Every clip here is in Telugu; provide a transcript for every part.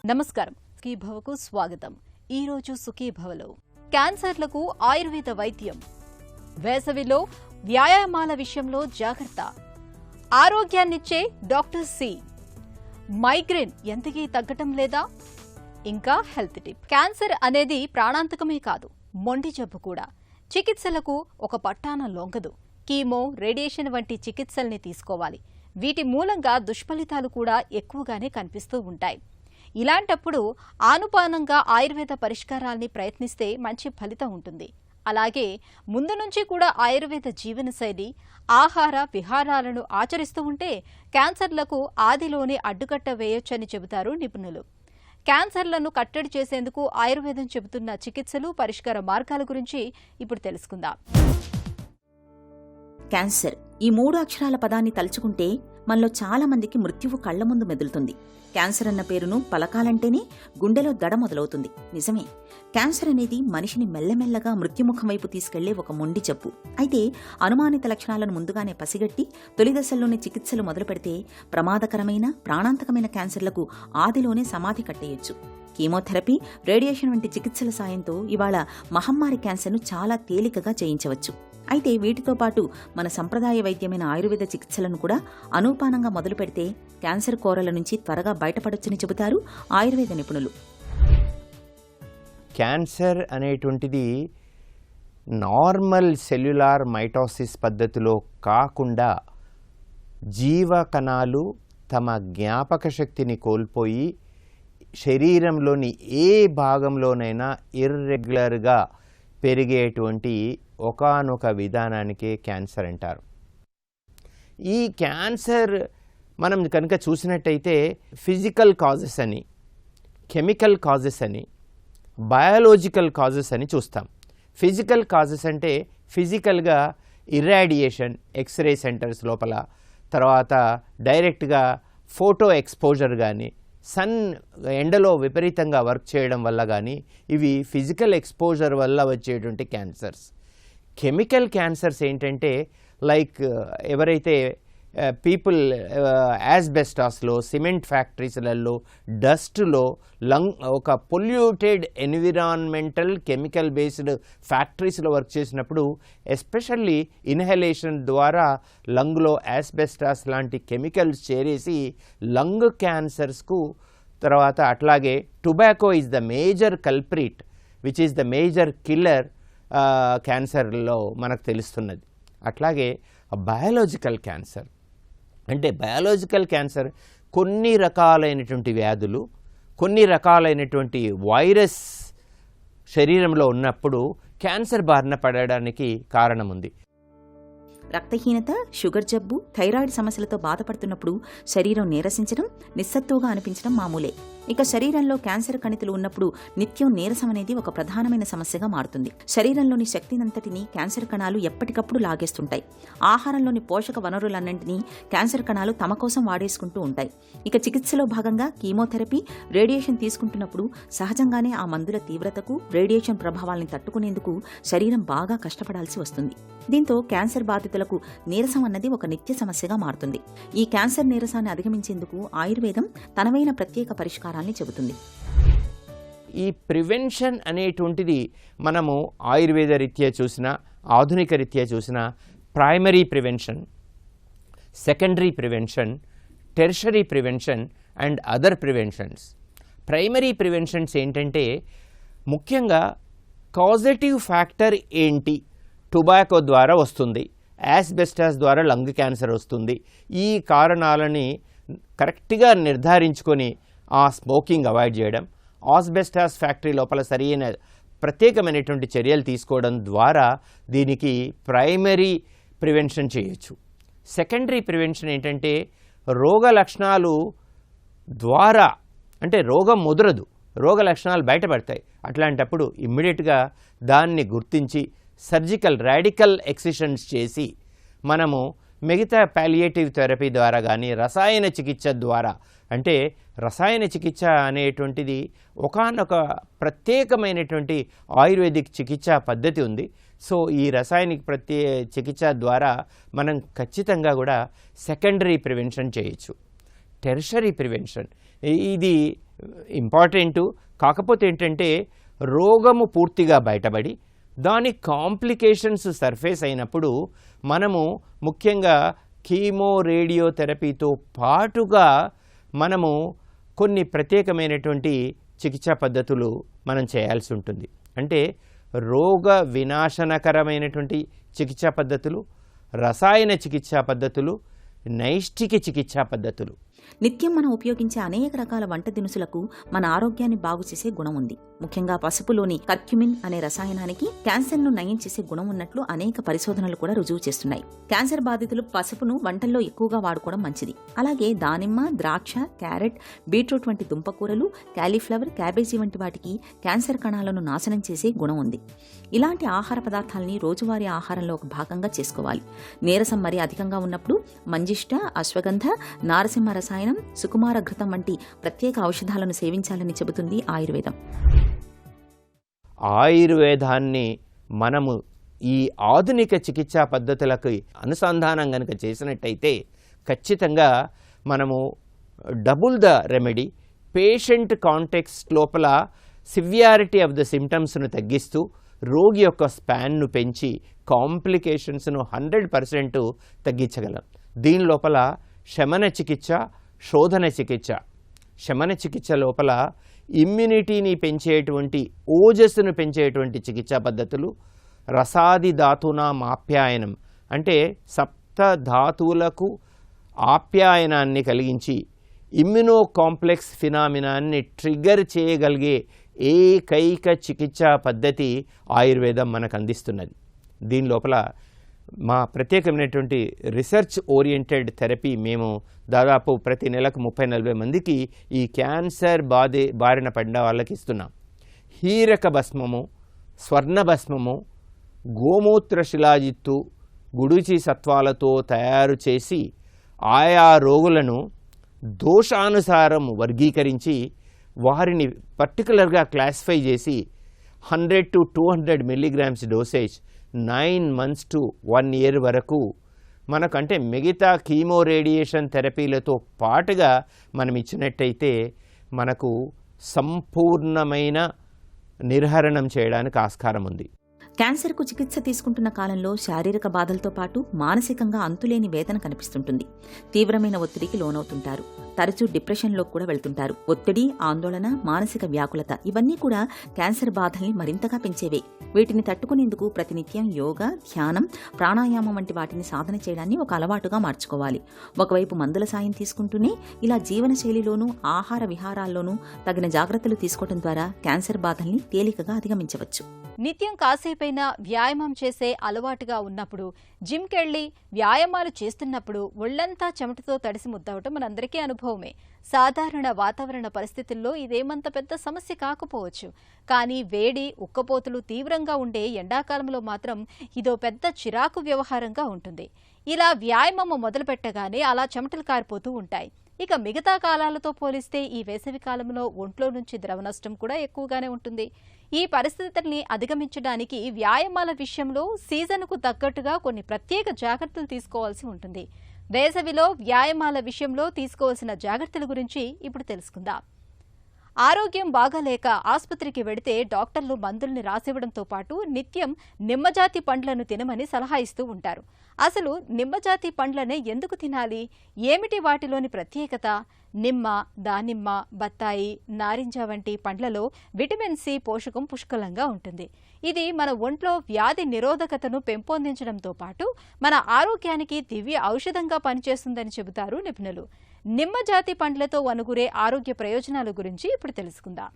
నమస్కారం, సుఖీభవకు స్వాగతం. ఈ రోజు సుఖీభవలో క్యాన్సర్లకు ఆయుర్వేద వైద్యం, వేసవిలో వ్యాయామాల విషయంలో జాగ్రత్త, ఆరోగ్యాన్నిచ్చే డాక్టర్ సి, మైగ్రేన్ ఎంతకీ తగ్గటం లేదా, ఇంకా హెల్త్ టిప్. క్యాన్సర్ అనేది ప్రాణాంతకమే కాదు, మొండి జబ్బు కూడా. చికిత్సలకు ఒక పట్టాన లొంగదు. కీమో, రేడియేషన్ వంటి చికిత్సల్ని తీసుకోవాలి. వీటి మూలంగా దుష్ఫలితాలు కూడా ఎక్కువగానే కనిపిస్తూ ఉంటాయి. ఇలాంటప్పుడు ఆనుపానంగా ఆయుర్వేద పరిష్కారాల్ని ప్రయత్నిస్తే మంచి ఫలితం ఉంటుంది. అలాగే ముందు నుంచి కూడా ఆయుర్వేద జీవనశైలి, ఆహార విహారాలను ఆచరిస్తూ ఉంటే క్యాన్సర్లకు ఆదిలోనే అడ్డుకట్ట వేయొచ్చని చెబుతారు నిపుణులు. క్యాన్సర్లను కట్టడి చేసేందుకు ఆయుర్వేదం చెబుతున్న చికిత్సలు, పరిష్కార మార్గాల గురించి ఇప్పుడు తెలుసుకుందాం. క్యాన్సర్ ఈ 3 అక్షరాల పదాన్ని తలుచుకుంటే మనలో చాలా మందికి మృత్యువు కళ్ల ముందు మెదులుతుంది. క్యాన్సర్ అన్న పేరును పలకాలంటేనే గుండెలో దడ మొదలవుతుంది. నిజమే, క్యాన్సర్ అనేది మనిషిని మెల్లమెల్లగా మృత్యుముఖం వైపు తీసుకెళ్లే ఒక మొండి జబ్బు. అయితే అనుమానిత లక్షణాలను ముందుగానే పసిగట్టి తొలి దశల్లోనే చికిత్సలు మొదలు పెడితే ప్రమాదకరమైన, ప్రాణాంతకమైన క్యాన్సర్లకు ఆదిలోనే సమాధి కట్టేయొచ్చు. కీమోథెరపీ, రేడియేషన్ వంటి చికిత్సల సాయంతో ఇవాళ మహమ్మారి క్యాన్సర్ను చాలా తేలికగా జయించవచ్చు. అయితే వీటితో పాటు మన సంప్రదాయ వైద్యమైన ఆయుర్వేద చికిత్సలను కూడా అనూపానంగా మొదలు పెడితే క్యాన్సర్ కోరల నుంచి త్వరగా బయటపడొచ్చని చెబుతారు ఆయుర్వేద నిపుణులు. క్యాన్సర్ అనేటువంటిది నార్మల్ సెల్యులార్ మైటోసిస్ పద్ధతిలో కాకుండా జీవకణాలు తమ జ్ఞాపక శక్తిని కోల్పోయి శరీరంలోని ఏ భాగంలోనైనా ఇర్రెగ్యులర్గా పెరిగేటువంటి ఒకానొక విధానానికే క్యాన్సర్ అంటారు. ఈ క్యాన్సర్ మనం కనుక చూసినట్టయితే ఫిజికల్ కాజెస్ అని, కెమికల్ కాజెస్ అని, బయాలజికల్ కాజెస్ అని చూస్తాం. ఫిజికల్ కాజెస్ అంటే ఫిజికల్గా ఇర్రాడియేషన్, ఎక్స్రే సెంటర్స్ లోపల, తర్వాత డైరెక్ట్గా ఫోటో ఎక్స్పోజర్ కానీ, సన్ ఎండలో విపరీతంగా వర్క్ చేయడం వల్ల కానీ, ఇవి ఫిజికల్ ఎక్స్పోజర్ వల్ల వచ్చేటువంటి క్యాన్సర్స్. కెమికల్ క్యాన్సర్స్ ఏంటంటే లైక్ ఎవరైతే పీపుల్ యాస్బెస్టాస్లో, సిమెంట్ ఫ్యాక్టరీస్లలో, డస్ట్లో, ఒక పొల్యూటెడ్ ఎన్విరాన్మెంటల్ కెమికల్ బేస్డ్ ఫ్యాక్టరీస్లో వర్క్ చేసినప్పుడు ఎస్పెషల్లీ ఇన్హలేషన్ ద్వారా లంగ్లో యాస్బెస్టాస్ లాంటి కెమికల్స్ చేరేసి లంగ్ క్యాన్సర్స్కు, తర్వాత అట్లాగే tobacco is the major culprit which is the major killer క్యాన్సర్లో మనకు తెలుస్తున్నది. అట్లాగే బయాలజికల్ క్యాన్సర్ అంటే బయాలజికల్ క్యాన్సర్ కొన్ని రకాలైనటువంటి వ్యాధులు, కొన్ని రకాలైనటువంటి వైరస్ శరీరంలో ఉన్నప్పుడు క్యాన్సర్ బారిన పడడానికి కారణం ఉంది. రక్తహీనత, షుగర్ జబ్బు, థైరాయిడ్ సమస్యలతో బాధపడుతున్నప్పుడు శరీరం నీరసించడం, నిస్సత్తుగా అనిపించడం మామూలే. ఇక శరీరంలో క్యాన్సర్ కణితులు ఉన్నప్పుడు నిత్యం నీరసం అనేది ఒక ప్రధానమైన సమస్యగా మారుతుంది. శరీరంలోని శక్తినంతటినీ క్యాన్సర్ కణాలు ఎప్పటికప్పుడు లాగేస్తుంటాయి. ఆహారంలోని పోషక వనరులన్నింటినీ క్యాన్సర్ కణాలు తమ కోసం వాడేసుకుంటూ ఉంటాయి. ఇక చికిత్సలో భాగంగా కీమోథెరపీ, రేడియేషన్ తీసుకుంటున్నప్పుడు సహజంగానే ఆ మందుల తీవ్రతకు, రేడియేషన్ ప్రభావాల్ని తట్టుకునేందుకు శరీరం బాగా కష్టపడాల్సి వస్తుంది. దీంతో క్యాన్సర్ బాధితులకు నీరసం అన్నది ఒక నిత్య సమస్యగా మారుతుంది. ఈ క్యాన్సర్ నీరసాన్ని అధిగమించేందుకు ఆయుర్వేదం తనవైన ప్రత్యేక పరిష్కారాల్ని చెబుతుంది. ఈ ప్రివెన్షన్ అనేటువంటిది మనము ఆయుర్వేద రీత్యా చూసినా, ఆధునిక రీత్యా చూసినా primary prevention, secondary prevention, tertiary prevention and other preventions. Primary preventions ఏంటంటే ముఖ్యంగా కాజేటివ్ ఫ్యాక్టర్ ఏంటి, టొబాకో ద్వారా వస్తుంది, యాస్బెస్టాస్ ద్వారా లంగ్ క్యాన్సర్ వస్తుంది. ఈ కారణాలని కరెక్ట్గా నిర్ధారించుకొని ఆ స్మోకింగ్ అవాయిడ్ చేయడం, ఆస్బెస్టాస్ ఫ్యాక్టరీ లోపల సరైన ప్రత్యేకమైనటువంటి చర్యలు తీసుకోవడం ద్వారా దీనికి ప్రైమరీ ప్రివెన్షన్ చేయొచ్చు. సెకండరీ ప్రివెన్షన్ ఏంటంటే రోగ లక్షణాలు ద్వారా, అంటే రోగం ముదరదు, రోగ లక్షణాలు బయటపడతాయి. అట్లాంటప్పుడు ఇమ్మీడియట్గా దాన్ని గుర్తించి సర్జికల్ రాడికల్ ఎక్సిషన్స్ చేసి మనము మిగతా పాలియేటివ్ థెరపీ ద్వారా కానీ, రసాయన చికిత్స ద్వారా, అంటే రసాయన చికిత్స అనేటువంటిది ఒకానొక ప్రత్యేకమైనటువంటి ఆయుర్వేదిక్ చికిత్సా పద్ధతి ఉంది. సో ఈ రసాయనిక చికిత్స ద్వారా మనం ఖచ్చితంగా కూడా సెకండరీ ప్రివెన్షన్ చేయొచ్చు. టెర్షరీ ప్రివెన్షన్ ఇది ఇంపార్టెంటు. కాకపోతే ఏంటంటే రోగము పూర్తిగా బయటపడి దాని కాంప్లికేషన్స్ సర్ఫేస్ అయినప్పుడు మనము ముఖ్యంగా కీమో రేడియోథెరపీతో పాటుగా మనము కొన్ని ప్రత్యేకమైనటువంటి చికిత్సా పద్ధతులు మనం చేయాల్సి ఉంటుంది. అంటే రోగ వినాశనకరమైనటువంటి చికిత్సా పద్ధతులు, రసాయన చికిత్సా పద్ధతులు, నైష్టిక చికిత్సా పద్ధతులు. నిత్యం మనం ఉపయోగించే అనేక రకాల వంట దినుసులకు మన ఆరోగ్యాన్ని బాగు చేసే గుణం ఉంది. ముఖ్యంగా పసుపులోని కర్క్యుమిన్ అనే రసాయనానికి క్యాన్సర్ను నయం చేసే గుణం ఉన్నట్లు అనేక పరిశోధనలు కూడా రుజువు చేస్తున్నాయి. క్యాన్సర్ బాధితులు పసుపును వంటల్లో ఎక్కువగా వాడుకోవడం మంచిది. అలాగే దానిమ్మ, ద్రాక్ష, క్యారెట్, బీట్రూట్ వంటి దుంపకూరలు, క్యాలీఫ్లవర్, క్యాబేజీ వంటి వాటికి క్యాన్సర్ కణాలను నాశనం చేసే గుణం ఉంది. ఇలాంటి ఆహార పదార్థాలని రోజువారీ ఆహారంలో ఒక భాగంగా చేసుకోవాలి. నీరసం మరీ అధికంగా ఉన్నప్పుడు మంజిష్ట, అశ్వగంధ, నారసింహ రసాయనం, సుకుమార ఘృతం వంటి ప్రత్యేక ఔషధాలను సేవించాలని చెబుతుంది ఆయుర్వేదం. ఆయుర్వేదాన్ని మనము ఈ ఆధునిక చికిత్సా పద్ధతులకు అనుసంధానం కనుక చేసినట్టయితే ఖచ్చితంగా మనము double the remedy, patient context లోపల సివియారిటీ ఆఫ్ ద సిమ్టమ్స్ను తగ్గిస్తూ రోగి యొక్క స్పాన్ను పెంచి కాంప్లికేషన్స్ను 100% తగ్గించగలం. దీని లోపల శమన చికిత్స, శోధన చికిత్స. శమన చికిత్స లోపల ఇమ్యూనిటీని పెంచేటువంటి, ఓజస్సును పెంచేటువంటి చికిత్సా పద్ధతులు, రసాది ధాతునాం ఆప్యాయనం అంటే సప్త ధాతువులకు ఆప్యాయనాన్ని కలిగించి ఇమ్యునో కాంప్లెక్స్ ఫినామినాన్ని ట్రిగ్గర్ చేయగలిగే ఏకైక చికిత్సా పద్ధతి ఆయుర్వేదం మనకు అందిస్తున్నది. దీని లోపల మా ప్రత్యేకమైనటువంటి రీసెర్చ్ ఓరియంటెడ్ థెరపీ మేము దాదాపు ప్రతి నెలకు 30-40 మందికి ఈ క్యాన్సర్ బారిన పడిన వాళ్ళకి ఇస్తున్నాం. హీరక భస్మము, స్వర్ణ భస్మము, గోమూత్ర శిలాజిత్తు, గుడుచి సత్వాలతో తయారు చేసి ఆయా రోగులను దోషానుసారం వర్గీకరించి వారిని పర్టికులర్గా క్లాసిఫై చేసి 100 to 200 milligrams dosage 9 months to 1 year వరకు మనకంటే మిగతా కీమో రేడియేషన్ థెరపీలతో పాటుగా మనం ఇచ్చినట్టయితే మనకు సంపూర్ణమైన నిర్హరణం చేయడానికి ఆస్కారం ఉంది. క్యాన్సర్కు చికిత్స తీసుకుంటున్న కాలంలో శారీరక బాధలతో పాటు మానసికంగా అంతులేని వేదన కనిపిస్తుంటుంది. తీవ్రమైన ఒత్తిడికి లోనవుతుంటారు. తరచూ డిప్రెషన్లోకి కూడా వెళ్తుంటారు. ఒత్తిడి, ఆందోళన, మానసిక వ్యాకులత ఇవన్నీ కూడా క్యాన్సర్ బాధల్ని మరింతగా పెంచేవే. వీటిని తట్టుకునేందుకు ప్రతినిత్యం యోగా, ధ్యానం, ప్రాణాయామం వంటి వాటిని సాధన చేయడాన్ని ఒక అలవాటుగా మార్చుకోవాలి. ఒకవైపు మందుల సాయం తీసుకుంటూనే ఇలా జీవనశైలిలోనూ ఆహార విహారాల్లోనూ తగిన జాగ్రత్తలు తీసుకోవడం ద్వారా క్యాన్సర్ బాధల్ని తేలికగా అధిగమించవచ్చు. నిత్యం కాసేపైనా వ్యాయామం చేసే అలవాటుగా ఉన్నప్పుడు, జిమ్కెళ్లి వ్యాయామాలు చేస్తున్నప్పుడు ఒళ్లంతా చెమటతో తడిసి ముద్దవటం మనందరికీ అనుభవమే. సాధారణ వాతావరణ పరిస్థితుల్లో ఇదేమంత పెద్ద సమస్య కాకపోవచ్చు. కానీ వేడి, ఉక్కపోతులు తీవ్రంగా ఉండే ఎండాకాలంలో మాత్రం ఇదో పెద్ద చిరాకు వ్యవహారంగా ఉంటుంది. ఇలా వ్యాయామం మొదలుపెట్టగానే అలా చెమటలు కారిపోతూ ఉంటాయి. ఇక మిగతా కాలాలతో పోలిస్తే ఈ వేసవి కాలంలో ఒంట్లో నుంచి ద్రవ నష్టం కూడా ఎక్కువగానే ఉంటుంది. ఈ పరిస్థితుల్ని అధిగమించడానికి వ్యాయామాల విషయంలో సీజన్కు తగ్గట్టుగా కొన్ని ప్రత్యేక జాగ్రత్తలు తీసుకోవాల్సి ఉంటుంది. వేసవిలో వ్యాయామాల విషయంలో తీసుకోవాల్సిన జాగ్రత్తల గురించి ఇప్పుడు తెలుసుకుందాం. ఆరోగ్యం బాగాలేక ఆసుపత్రికి వెడితే డాక్టర్లు మందుల్ని రాసివ్వడంతో పాటు నిత్యం నిమ్మజాతి పండ్లను తినమని సలహా ఇస్తూ ఉంటారు. అసలు నిమ్మజాతి పండ్లనే ఎందుకు తినాలి? ఏమిటి వాటిలోని ప్రత్యేకత? నిమ్మ, దానిమ్మ, బత్తాయి, నారింజ వంటి పండ్లలో విటమిన్ సి పోషకం పుష్కలంగా ఉంటుంది. ఇది మన ఒంట్లో వ్యాధి నిరోధకతను పెంపొందించడంతో పాటు మన ఆరోగ్యానికి దివ్య ఔషధంగా పనిచేస్తుందని చెబుతారు నిపుణులు. నిమ్మజాతి పండ్లతో వనుగురే ఆరోగ్య ప్రయోజనాల గురించి ఇప్పుడు తెలుసుకుందాం.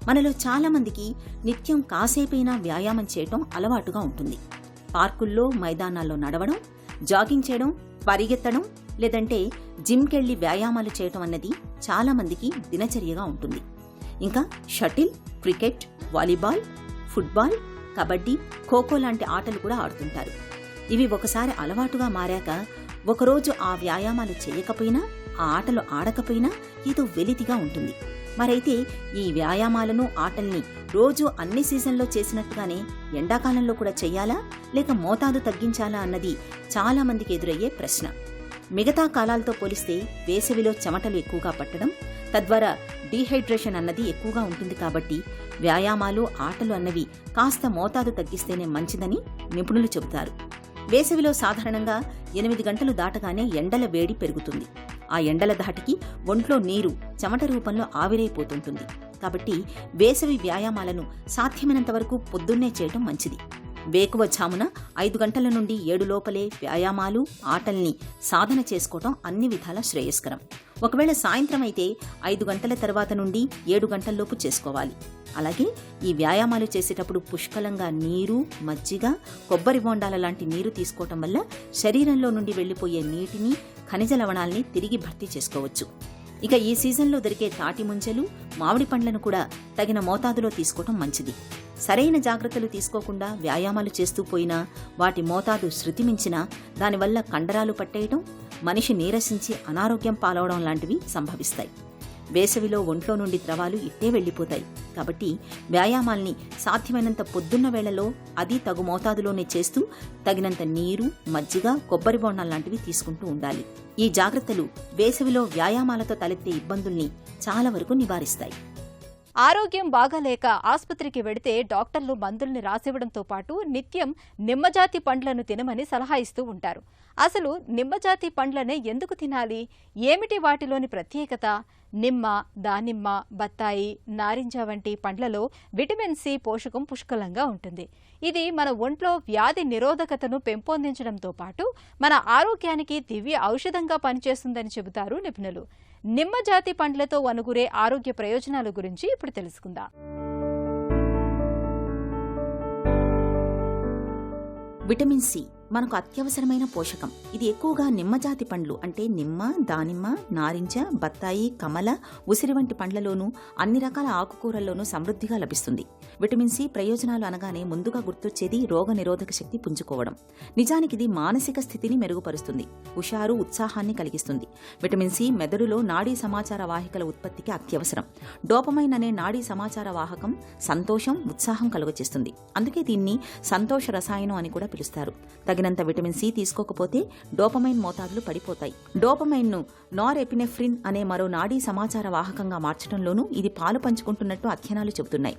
మనలో చాలా మందికి నిత్యం కాసేపైనా వ్యాయామం చేయటం అలవాటుగా ఉంటుంది. పార్కుల్లో, మైదానాల్లో నడవడం, జాగింగ్ చేయడం, పరిగెత్తడం లేదంటే జిమ్కెళ్లి వ్యాయామాలు చేయటం అన్నది చాలా మందికి దినచర్యగా ఉంటుంది. ఇంకా shuttle, cricket, volleyball, football, kabaddi, kho kho లాంటి ఆటలు కూడా ఆడుతుంటారు. ఇవి ఒకసారి అలవాటుగా మారాక ఒకరోజు ఆ వ్యాయామాలు చేయకపోయినా, ఆ ఆటలు ఆడకపోయినా ఏదో వెలితిగా ఉంటుంది. మరైతే ఈ వ్యాయామాలను, ఆటల్ని రోజు అన్ని సీజన్లో చేసినట్టుగానే ఎండాకాలంలో కూడా చెయ్యాలా లేక మోతాదు తగ్గించాలా అన్నది చాలా మందికి ఎదురయ్యే ప్రశ్న. మిగతా కాలాలతో పోలిస్తే వేసవిలో చెమటలు ఎక్కువగా పట్టడం, తద్వారా డీహైడ్రేషన్ అన్నది ఎక్కువగా ఉంటుంది కాబట్టి వ్యాయామాలు, ఆటలు అన్నవి కాస్త మోతాదు తగ్గిస్తేనే మంచిదని నిపుణులు చెబుతారు. వేసవిలో సాధారణంగా 8 గంటలు దాటగానే ఎండల వేడి పెరుగుతుంది. ఆ ఎండల ధాటికి ఒంట్లో నీరు చెమట రూపంలో ఆవిరైపోతుంటుంది. కాబట్టి వేసవి వ్యాయామాలను సాధ్యమైనంత వరకు పొద్దున్నే చేయటం మంచిది. వేకువఝామున 5 గంటల నుండి 7 లోపలే వ్యాయామాలు, ఆటల్ని సాధన చేసుకోవటం అన్ని విధాలా శ్రేయస్కరం. ఒకవేళ సాయంత్రం అయితే 5 గంటల తర్వాత నుండి 7 గంటల్లోపు చేసుకోవాలి. అలాగే ఈ వ్యాయామాలు చేసేటప్పుడు పుష్కలంగా నీరు, మజ్జిగ, కొబ్బరి బొండాల లాంటి నీరు తీసుకోవటం వల్ల శరీరంలో నుండి వెళ్లిపోయే నీటిని, ఖనిజ లవణాల్ని తిరిగి భర్తీ చేసుకోవచ్చు. ఇక ఈ సీజన్లో దొరికే తాటి ముంజలు, మామిడి పండ్లను కూడా తగిన మోతాదులో తీసుకోవటం మంచిది. సరైన జాగ్రత్తలు తీసుకోకుండా వ్యాయామాలు చేస్తూ పోయినా, వాటి మోతాదు శృతిమించినా దానివల్ల కండరాలు పట్టేయటం, మనిషి నీరసించి అనారోగ్యం పాలవడం లాంటివి సంభవిస్తాయి. వేసవిలో ఒంట్లో నుండి ద్రవాలు ఇట్టే వెళ్లిపోతాయి. కాబట్టి వ్యాయామాల్ని సాధ్యమైనంత పొద్దున్న వేళలో, అది తగు మోతాదులోనే చేస్తూ తగినంత నీరు, మజ్జిగ, కొబ్బరి బొండాల లాంటివి తీసుకుంటూ ఉండాలి. ఈ జాగ్రత్తలు వేసవిలో వ్యాయామాలతో తలెత్తే ఇబ్బందుల్ని చాలా వరకు నివారిస్తాయి. ఆరోగ్యం బాగాలేక ఆసుపత్రికి వెడితే డాక్టర్లు మందుల్ని రాసివ్వడంతో పాటు నిత్యం నిమ్మజాతి పండ్లను తినమని సలహా ఇస్తూ ఉంటారు. అసలు నిమ్మజాతి పండ్లనే ఎందుకు తినాలి? ఏమిటి వాటిలోని ప్రత్యేకత? నిమ్మ, దానిమ్మ, బత్తాయి, నారింజ వంటి పండ్లలో విటమిన్ సి పోషకం పుష్కలంగా ఉంటుంది. ఇది మన ఒంట్లో వ్యాధి నిరోధకతను పెంపొందించడంతో పాటు మన ఆరోగ్యానికి దివ్య ఔషధంగా పనిచేస్తుందని చెబుతారు నిపుణులు. నిమ్మజాతి పండ్లతో వనుగురే ఆరోగ్య ప్రయోజనాల గురించి ఇప్పుడు తెలుసుకుందాం. విటమిన్ సి మనకు అత్యవసరమైన పోషకం. ఇది ఎక్కువగా నిమ్మజాతి పండ్లు అంటే నిమ్మ, దానిమ్మ, నారింజ, బత్తాయి, కమల, ఉసిరి వంటి పండ్లలోనూ అన్ని రకాల ఆకుకూరల్లోనూ సమృద్ధిగా లభిస్తుంది. విటమిన్ సి ప్రయోజనాలు అనగానే ముందుగా గుర్తొచ్చేది రోగ నిరోధక శక్తి పుంజుకోవడం. నిజానికి ఇది మానసిక స్థితిని మెరుగుపరుస్తుంది, హుషారు, ఉత్సాహాన్ని కలిగిస్తుంది. విటమిన్ సి మెదడులో నాడీ సమాచార వాహికల ఉత్పత్తికి అత్యవసరం. డోపమైన్ అనే నాడీ సమాచార వాహకం సంతోషం, ఉత్సాహం కలుగచేస్తుంది. అందుకే దీన్ని సంతోష రసాయనం అని కూడా పిలుస్తారు. తగినంత విటమిన్ సి తీసుకోకపోతే డోపమైన్ మోతాదులు పడిపోతాయి. డోపమైన్ ను నార్ ఎపినెఫ్రిన్ అనే మరో నాడీ సమాచార వాహకంగా మార్చడంలోనూ ఇది పాలు పంచుకుంటున్నట్టు అధ్యయనాలు చెబుతున్నాయి.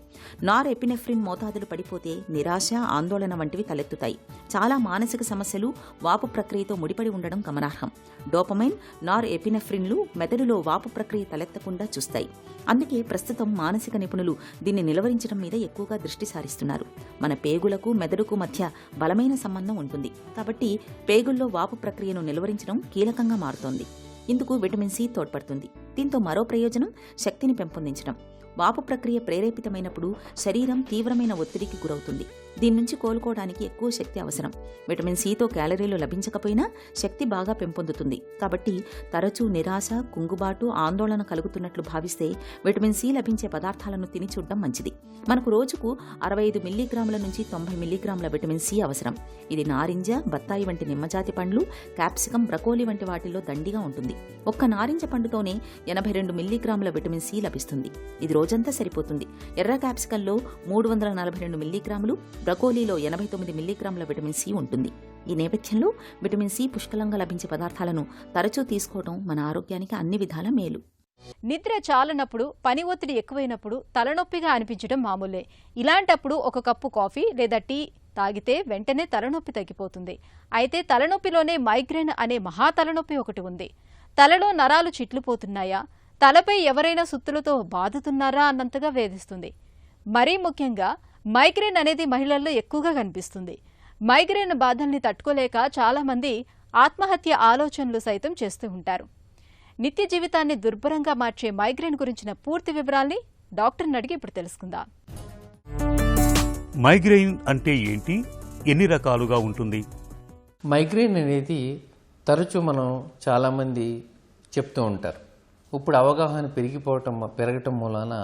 నార్ ఎపినెఫ్రిన్ మోతాదులు పడిపోతే నిరాశ, ఆందోళన వంటివి తలెత్తుతాయి. చాలా మానసిక సమస్యలు వాపు ప్రక్రియతో ముడిపడి ఉండడం గమనార్హం. డోపమైన్, నార్ ఎపినెఫ్రిన్లు మెదడులో వాపు ప్రక్రియ తలెత్తకుండా చూస్తాయి. అందుకే ప్రస్తుతం మానసిక నిపుణులు దీన్ని నిలువరించడం మీద ఎక్కువగా దృష్టి సారిస్తున్నారు. మన పేగులకు, మెదడుకు మధ్య బలమైన సంబంధం ఉంటుంది. కాబట్టి పేగుల్లో వాపు ప్రక్రియను నిలువరించడం కీలకంగా మారుతోంది. ఇందుకు విటమిన్ సి తోడ్పడుతుంది. దీంతో మరో ప్రయోజనం శక్తిని పెంపొందించడం. వాపు ప్రక్రియ ప్రేరేపితమైనప్పుడు శరీరం తీవ్రమైన ఒత్తిడికి గురవుతుంది. దీని నుంచి కోలుకోవడానికి ఎక్కువ శక్తి అవసరం. విటమిన్ సితో క్యాలరీలు లభించకపోయినా శక్తి బాగా పెంపొందుతుంది. కాబట్టి తరచూ నిరాశ, కుంగుబాటు, ఆందోళన కలుగుతున్నట్లు భావిస్తే విటమిన్ సి లభించే పదార్థాలను తిని చూడడం మంచిది. మనకు రోజుకు 65 మిల్లీగ్రాముల నుంచి 90 మిల్లీగ్రాముల విటమిన్ సి అవసరం. ఇది నారింజ, బత్తాయి వంటి నిమ్మజాతి పండ్లు, క్యాప్సికం, బ్రకోలీ వంటి వాటిల్లో దండిగా ఉంటుంది. ఒక్క నారింజ పండుతోనే 82 మిల్లీగ్రాముల విటమిన్ సి లభిస్తుంది. ఇది రోజంతా సరిపోతుంది. ఎర్ర క్యాప్సికంలో 342 మిల్లీగ్రాములు, బ్రకోలీలో 89 మిల్లీగ్రాముల విటమిన్ సి ఉంటుంది. ఈ నేపథ్యంలో విటమిన్ సి పుష్కలంగా లభించే పదార్థాలను తరచూ తీసుకోవడం మన ఆరోగ్యానికి అన్ని విధాల మేలు. నిద్ర చాలనప్పుడు, పని ఒత్తిడి ఎక్కువైనప్పుడు తలనొప్పిగా అనిపించడం మామూలే. ఇలాంటప్పుడు ఒక కప్పు కాఫీ లేదా టీ తాగితే వెంటనే తలనొప్పి తగ్గిపోతుంది. అయితే తలనొప్పిలోనే మైగ్రేన్ అనే మహా తలనొప్పి ఒకటి ఉంది. తలలో నరాలు చిట్లిపోతున్నాయా, తలపై ఎవరైనా సుత్తులతో బాదుతున్నారా అన్నంతగా వేధిస్తుంది. మరీ ముఖ్యంగా మైగ్రేన్ అనేది మహిళల్లో ఎక్కువగా కనిపిస్తుంది. మైగ్రేన్ బాధల్ని తట్టుకోలేక చాలామంది ఆత్మహత్య ఆలోచనలు సైతం చేస్తూ ఉంటారు. నిత్య జీవితాన్ని దుర్భరంగా మార్చే మైగ్రేన్ గురించిన పూర్తి వివరాల్ని డాక్టర్ని అడిగి ఇప్పుడు తెలుసుకుందాం. మైగ్రేన్ అంటే ఏంటి? ఎన్ని రకాలుగా ఉంటుంది? మైగ్రేన్ అనేది తరచూ మనం చాలామంది చెప్తూ ఉంటారు. ఇప్పుడు అవగాహన పెరగటం మూలాన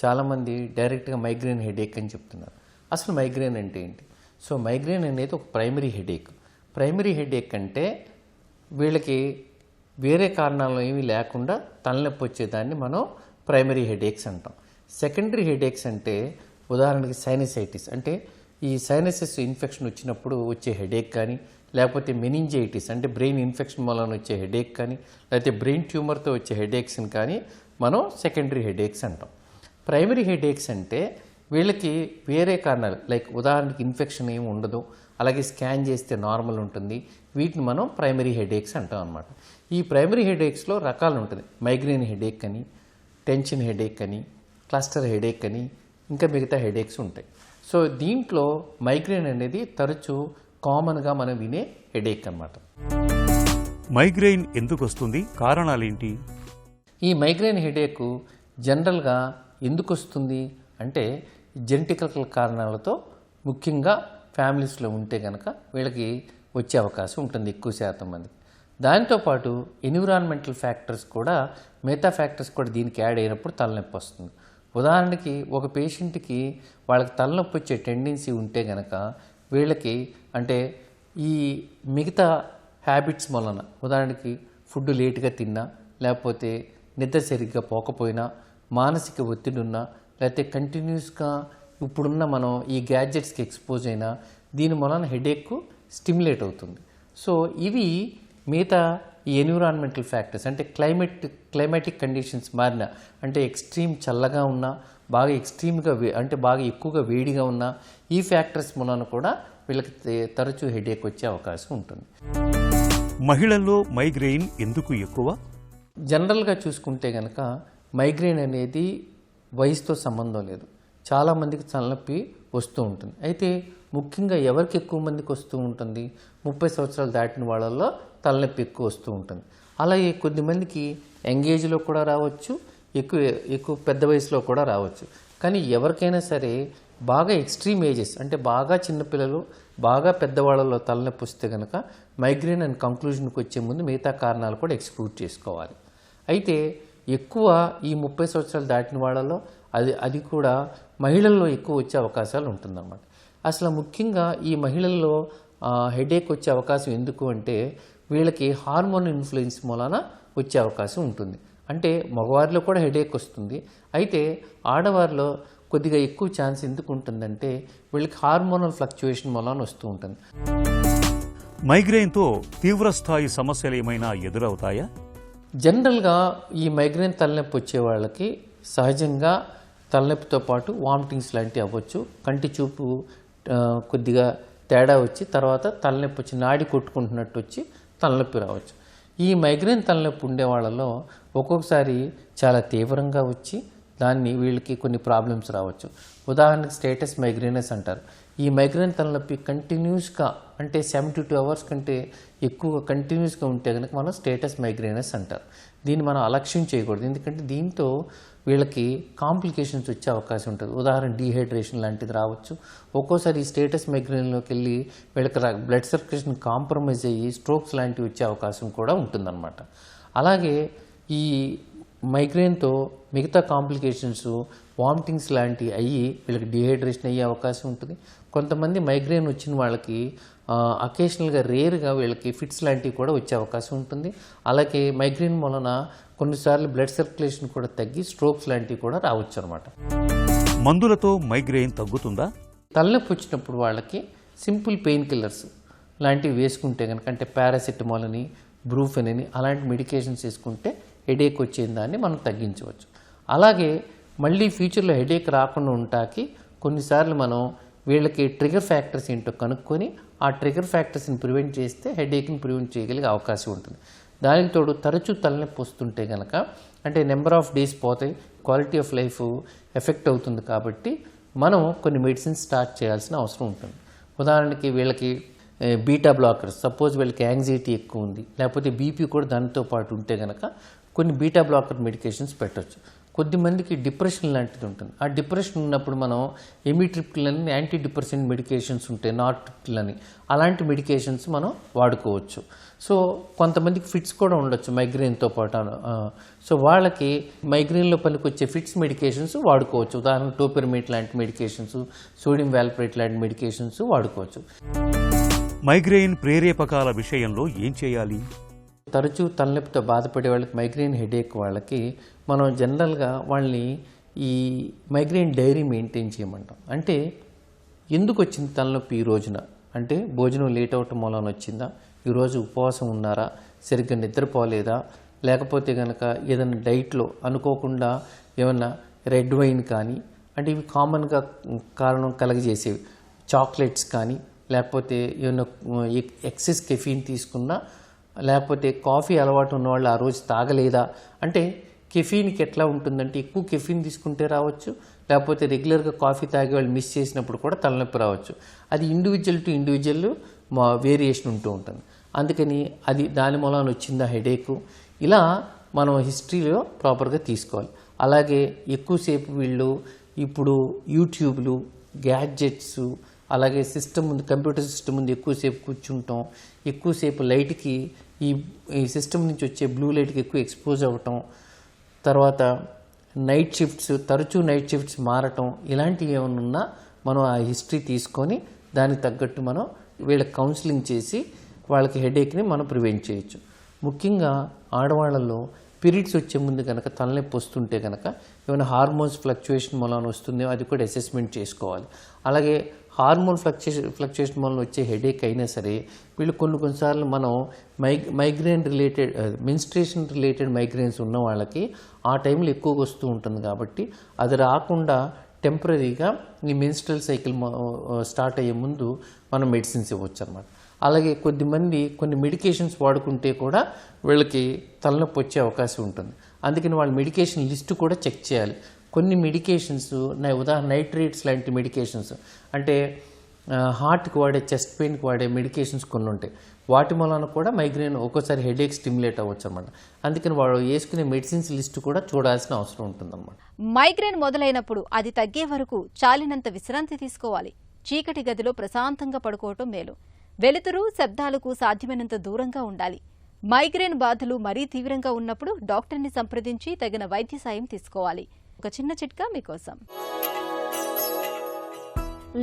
చాలామంది డైరెక్ట్గా మైగ్రేన్ హెడేక్ అని చెప్తున్నారు. అసలు మైగ్రేన్ అంటే ఏంటి? సో మైగ్రేన్ అనేది ఒక ప్రైమరీ హెడేక్. ప్రైమరీ హెడేక్ అంటే వీళ్ళకి వేరే కారణాలు ఏమీ లేకుండా తలనొప్పి వచ్చేదాన్ని మనం ప్రైమరీ హెడేక్స్ అంటాం. సెకండరీ హెడేక్స్ అంటే ఉదాహరణకి సైనసైటిస్, అంటే ఈ సైనసెస్ ఇన్ఫెక్షన్ వచ్చినప్పుడు వచ్చే హెడేక్ కానీ, లేకపోతే మెనింజైటిస్ అంటే బ్రెయిన్ ఇన్ఫెక్షన్ మూలన వచ్చే హెడేక్ కానీ, లేకపోతే బ్రెయిన్ ట్యూమర్తో వచ్చే హెడేక్స్ని కానీ మనం సెకండరీ హెడేక్స్ అంటాం. ప్రైమరీ హెడేక్స్ అంటే వీళ్ళకి వేరే కారణాలు, లైక్ ఉదాహరణకి ఇన్ఫెక్షన్ ఏమి ఉండదు, అలాగే స్కాన్ చేస్తే నార్మల్ ఉంటుంది, వీటిని మనం ప్రైమరీ హెడేక్స్ అంటాం అనమాట. ఈ ప్రైమరీ హెడేక్స్లో రకాలు ఉంటుంది. మైగ్రేన్ హెడేక్ అని, టెన్షన్ హెడేక్ అని, క్లస్టర్ హెడేక్ అని, ఇంకా మిగతా హెడేక్స్ ఉంటాయి. సో దీంట్లో మైగ్రేన్ అనేది తరచూ కామన్గా మనం వినే హెడేక్ అన్నమాట. మైగ్రెయిన్ ఎందుకు వస్తుంది, కారణాలేంటి? ఈ మైగ్రేన్ హెడేక్ జనరల్గా ఎందుకు వస్తుంది అంటే జెనెటికల్ కారణాలతో, ముఖ్యంగా ఫ్యామిలీస్లో ఉంటే కనుక వీళ్ళకి వచ్చే అవకాశం ఉంటుంది ఎక్కువ శాతం మందికి. దాంతోపాటు ఎన్విరాన్మెంటల్ ఫ్యాక్టర్స్ కూడా, మిగతా ఫ్యాక్టర్స్ కూడా దీనికి యాడ్ అయినప్పుడు తలనొప్పి వస్తుంది. ఉదాహరణకి ఒక పేషెంట్కి వాళ్ళకి తలనొప్పి వచ్చే టెండెన్సీ ఉంటే కనుక వీళ్ళకి అంటే ఈ మిగతా హ్యాబిట్స్ వలన, ఉదాహరణకి ఫుడ్ లేట్గా తిన్నా, లేకపోతే నిద్ర సరిగ్గా పోకపోయినా, మానసిక ఒత్తిడి ఉన్నా, లేకపోతే కంటిన్యూస్గా ఇప్పుడున్న మనం ఈ గ్యాడ్జెట్స్కి ఎక్స్పోజ్ అయినా దీని వలన హెడేక్ స్టిమ్యులేట్ అవుతుంది. సో ఇవి మిగతా ఈ ఎన్విరాన్మెంటల్ ఫ్యాక్టర్స్ అంటే క్లైమాటిక్ కండిషన్స్ మారిన, అంటే ఎక్స్ట్రీమ్ చల్లగా ఉన్నా, బాగా ఎక్స్ట్రీమ్గా అంటే బాగా ఎక్కువగా వేడిగా ఉన్నా, ఈ ఫ్యాక్టర్స్ మూలన కూడా వీళ్ళకి తరచూ హెడేక్ వచ్చే అవకాశం ఉంటుంది. మహిళల్లో మైగ్రెయిన్ ఎందుకు ఎక్కువ? జనరల్గా చూసుకుంటే కనుక మైగ్రేన్ అనేది వయసుతో సంబంధం లేదు. చాలామందికి తలనొప్పి వస్తూ ఉంటుంది. అయితే ముఖ్యంగా ఎవరికి ఎక్కువ మందికి వస్తూ ఉంటుంది, 30 సంవత్సరాలు దాటిన వాళ్ళల్లో తలనొప్పి ఎక్కువ వస్తూ ఉంటుంది. అలాగే కొద్దిమందికి యంగేజ్లో కూడా రావచ్చు, ఎక్కువ పెద్ద వయసులో కూడా రావచ్చు. కానీ ఎవరికైనా సరే బాగా ఎక్స్ట్రీమ్ ఏజెస్ అంటే బాగా చిన్నపిల్లలు, బాగా పెద్దవాళ్ళలో తలనొప్పి వస్తే కనుక మైగ్రేన్ అండ్ కంక్లూజన్కి వచ్చే ముందు మిగతా కారణాలు కూడా ఎక్స్క్లూడ్ చేసుకోవాలి. అయితే ఎక్కువ ఈ 30 సంవత్సరాలు దాటిన వాళ్ళలో అది కూడా మహిళల్లో ఎక్కువ వచ్చే అవకాశాలు ఉంటుందన్నమాట. అసలు ముఖ్యంగా ఈ మహిళల్లో హెడేక్ వచ్చే అవకాశం ఎందుకు అంటే వీళ్ళకి హార్మోన్ ఇన్ఫ్లుయెన్స్ మూలాన వచ్చే అవకాశం ఉంటుంది. అంటే మగవారిలో కూడా హెడేక్ వస్తుంది. అయితే ఆడవారిలో కొద్దిగా ఎక్కువ ఛాన్స్ ఎందుకు ఉంటుందంటే వీళ్ళకి హార్మోనల్ ఫ్లక్చుయేషన్ మూలాన వస్తూ ఉంటుంది. మైగ్రెయిన్తో తీవ్రస్థాయి సమస్యలు ఏమైనా ఎదురవుతాయా? జనరల్గా ఈ మైగ్రేన్ తలనొప్పి వచ్చే వాళ్ళకి సహజంగా తలనొప్పితో పాటు వామిటింగ్స్ లాంటివి అవ్వచ్చు, కంటి చూపు కొద్దిగా తేడా వచ్చి తర్వాత తలనొప్పి వచ్చి నాడి కొట్టుకుంటున్నట్టు వచ్చి తలనొప్పి రావచ్చు. ఈ మైగ్రేన్ తలనొప్పి ఉండే వాళ్ళలో ఒక్కొక్కసారి చాలా తీవ్రంగా వచ్చి వీళ్ళకి కొన్ని ప్రాబ్లమ్స్ రావచ్చు. ఉదాహరణకి స్టేటస్ మైగ్రేనస్ అంటారు. ఈ మైగ్రేన్ తలనొప్పి కంటిన్యూస్గా అంటే 72 అవర్స్ కంటే ఎక్కువగా కంటిన్యూస్గా ఉంటే కనుక మనం స్టేటస్ మైగ్రేనస్ అంటారు. దీన్ని మనం అలక్ష్యం చేయకూడదు, ఎందుకంటే దీంతో వీళ్ళకి కాంప్లికేషన్స్ వచ్చే అవకాశం ఉంటుంది. ఉదాహరణ డీహైడ్రేషన్ లాంటిది రావచ్చు. ఒక్కోసారి ఈ స్టేటస్ మైగ్రేన్లోకి వెళ్ళి వీళ్ళకి బ్లడ్ సర్క్యులేషన్ కాంప్రమైజ్ అయ్యి స్ట్రోక్స్ లాంటివి వచ్చే అవకాశం కూడా ఉంటుందన్నమాట. అలాగే ఈ మైగ్రేన్తో మిగతా కాంప్లికేషన్స్ వామిటింగ్స్ లాంటివి అయ్యి వీళ్ళకి డీహైడ్రేషన్ అయ్యే అవకాశం ఉంటుంది. కొంతమంది మైగ్రేన్ వచ్చిన వాళ్ళకి అకేషనల్గా రేర్గా వీళ్ళకి ఫిట్స్ లాంటివి కూడా వచ్చే అవకాశం ఉంటుంది. అలాగే మైగ్రేన్ వలన కొన్నిసార్లు బ్లడ్ సర్క్యులేషన్ కూడా తగ్గి స్ట్రోక్స్ లాంటివి కూడా రావచ్చు అనమాట. మందులతో మైగ్రేన్ తగ్గుతుందా? తలనొప్పి వచ్చినప్పుడు వాళ్ళకి సింపుల్ పెయిన్ కిల్లర్స్ లాంటివి వేసుకుంటే కనుక, అంటే పారాసిటమాల్ అని, బ్రూఫెన్ అని అలాంటి మెడికేషన్స్ వేసుకుంటే హెడేక్ వచ్చే దాన్ని మనం తగ్గించవచ్చు. అలాగే మళ్ళీ ఫ్యూచర్లో హెడేక్ రాకుండా ఉంటాకి కొన్నిసార్లు మనం వీళ్ళకి ట్రిగర్ ఫ్యాక్టర్స్ ఏంటో కనుక్కొని ఆ ట్రిగర్ ఫ్యాక్టర్స్ని ప్రివెంట్ చేస్తే హెడేక్ని ప్రివెంట్ చేయగలిగే అవకాశం ఉంటుంది. దానికి తోడు తరచూ తలనొప్పి వస్తుంటే కనుక అంటే నెంబర్ ఆఫ్ డేస్ పోతాయి, క్వాలిటీ ఆఫ్ లైఫ్ ఎఫెక్ట్ అవుతుంది. కాబట్టి మనం కొన్ని మెడిసిన్స్ స్టార్ట్ చేయాల్సిన అవసరం ఉంటుంది. ఉదాహరణకి వీళ్ళకి బీటా బ్లాకర్స్, సపోజ్ వీళ్ళకి యాంగ్జైటీ ఎక్కువ ఉంది, లేకపోతే బీపీ కూడా దానితో పాటు ఉంటే కనుక కొన్ని బీటా బ్లాకర్ మెడికేషన్స్ పెట్టవచ్చు. కొద్దిమందికి డిప్రెషన్ లాంటిది ఉంటుంది. ఆ డిప్రెషన్ ఉన్నప్పుడు మనం ఎమిట్రిప్టిల్ అని యాంటీ డిప్రెసెంట్ మెడికేషన్స్ ఉంటాయి, నార్ట్రిప్టిల్ అని, అలాంటి మెడికేషన్స్ మనం వాడుకోవచ్చు. సో కొంతమందికి ఫిట్స్ కూడా ఉండొచ్చు మైగ్రేన్తో పాటు. సో వాళ్ళకి మైగ్రేన్లో పనికొచ్చే ఫిట్స్ మెడికేషన్స్ వాడుకోవచ్చు. ఉదాహరణకు టోపెరమేట్ లాంటి మెడికేషన్స్, సోడియం వాల్ప్రేట్ లాంటి మెడికేషన్స్ వాడుకోవచ్చు. మైగ్రేన్ ప్రేరేపకాల విషయంలో ఏం చేయాలి? తరచూ తలనొప్పితో బాధపడే వాళ్ళకి, మైగ్రేన్ హెడేక్ వాళ్ళకి మనం జనరల్గా వాళ్ళని ఈ మైగ్రేన్ డైరీ మెయింటైన్ చేయమంటాం. అంటే ఎందుకు వచ్చింది తలనొప్పి ఈ రోజున, అంటే భోజనం లేట్ అవటం మూలన వచ్చిందా, ఈరోజు ఉపవాసం ఉన్నారా, సరిగ్గా నిద్రపోలేదా, లేకపోతే కనుక ఏదైనా డైట్లో అనుకోకుండా ఏమన్నా రెడ్ వైన్ కానీ, అంటే ఇవి కామన్గా కారణం కలగజేసేవి, చాక్లెట్స్ కానీ, లేకపోతే ఏమైనా ఎక్సెస్ కెఫీన్ తీసుకున్నా, లేకపోతే కాఫీ అలవాటు ఉన్నవాళ్ళు ఆ రోజు తాగలేదా. అంటే కెఫీన్కి ఎట్లా ఉంటుందంటే ఎక్కువ కెఫీన్ తీసుకుంటే రావచ్చు, లేకపోతే రెగ్యులర్గా కాఫీ తాగే వాళ్ళు మిస్ చేసినప్పుడు కూడా తలనొప్పి రావచ్చు. అది ఇండివిజువల్ టు ఇండివిజువల్ వేరియేషన్ ఉంటూ ఉంటుంది. అందుకని అది దాని మూలాన వచ్చిందా హెడేకు, ఇలా మనం హిస్టరీలో ప్రాపర్గా తీసుకోవాలి. అలాగే ఎక్కువసేపు వీళ్ళు ఇప్పుడు యూట్యూబ్లు, గ్యాడ్జెట్స్, అలాగే సిస్టమ్ ముందు, కంప్యూటర్ సిస్టమ్ ముందు ఎక్కువసేపు కూర్చుంటాం, ఎక్కువసేపు లైట్కి ఈ సిస్టమ్ నుంచి వచ్చే బ్లూ లైట్కి ఎక్కువ ఎక్స్పోజ్ అవ్వటం, తర్వాత నైట్ షిఫ్ట్స్, తరచూ నైట్ షిఫ్ట్స్ మారటం, ఇలాంటివి ఏమైనా ఉన్నా మనం ఆ హిస్టరీ తీసుకొని దానికి తగ్గట్టు మనం వీళ్ళకి కౌన్సిలింగ్ చేసి వాళ్ళకి హెడేక్ని మనం ప్రివెంట్ చేయొచ్చు. ముఖ్యంగా ఆడవాళ్ళలో పీరియడ్స్ వచ్చే ముందు కనుక తలనొప్పి వస్తుంటే కనుక ఏమైనా హార్మోన్స్ ఫ్లక్చుయేషన్ మూలాన వస్తుందో అది కూడా అసెస్మెంట్ చేసుకోవాలి. అలాగే హార్మోన్ ఫ్లక్చుయేషన్ మూలన వచ్చే హెడేక్ అయినా సరే వీళ్ళు కొన్నిసార్లు మనం migraine related, menstruation related migrants ఉన్న వాళ్ళకి ఆ టైంలో ఎక్కువగా వస్తూ ఉంటుంది. కాబట్టి అది రాకుండా టెంపరీగా ఈ మెన్స్ట్రల్ సైకిల్ స్టార్ట్ అయ్యే ముందు మనం మెడిసిన్స్ ఇవ్వచ్చు అన్నమాట. అలాగే కొద్దిమంది కొన్ని మెడికేషన్స్ వాడుకుంటే కూడా వీళ్ళకి తలనొప్పి వచ్చే అవకాశం ఉంటుంది. అందుకని వాళ్ళ మెడికేషన్ లిస్టు కూడా చెక్ చేయాలి. కొన్ని మెడికేషన్స్, ఉదాహరణ నైట్రేట్స్ లాంటి మెడికేషన్స్, అంటే హార్ట్కి వాడే, చెస్ట్ పెయిన్కి వాడే మెడికేషన్స్ కొన్ని ఉంటాయి. వాటి మూలన కూడా మైగ్రేన్ ఒక్కోసారి హెడేక్ స్టిమ్యులేట్ అవ్వచ్చు అన్నమాట. అందుకని వాళ్ళు వేసుకునే మెడిసిన్స్ లిస్టు కూడా చూడాల్సిన అవసరం ఉంటుందన్నమాట. మైగ్రేన్ మొదలైనప్పుడు అది తగ్గే వరకు చాలినంత విశ్రాంతి తీసుకోవాలి. చీకటి గదిలో ప్రశాంతంగా పడుకోవటం మేలు. వెలుతురు, శబ్దాలకు సాధ్యమైనంత దూరంగా ఉండాలి. మైగ్రేన్ బాధలు మరీ తీవ్రంగా ఉన్నప్పుడు డాక్టర్ని సంప్రదించి తగిన వైద్య సాయం తీసుకోవాలి. ఒక చిన్న చిట్కా మీకోసం.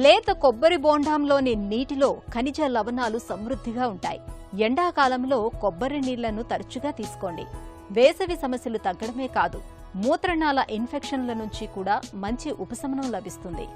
లేత కొబ్బరి బోండాంలోని నీటిలో ఖనిజ లవణాలు సమృద్ధిగా ఉంటాయి. ఎండాకాలంలో కొబ్బరి నీళ్లను తరచుగా తీసుకోండి. వేసవి సమస్యలు తగ్గడమే కాదు, మూత్రనాళ ఇన్ఫెక్షన్ల నుంచి కూడా మంచి ఉపశమనం లభిస్తుంది.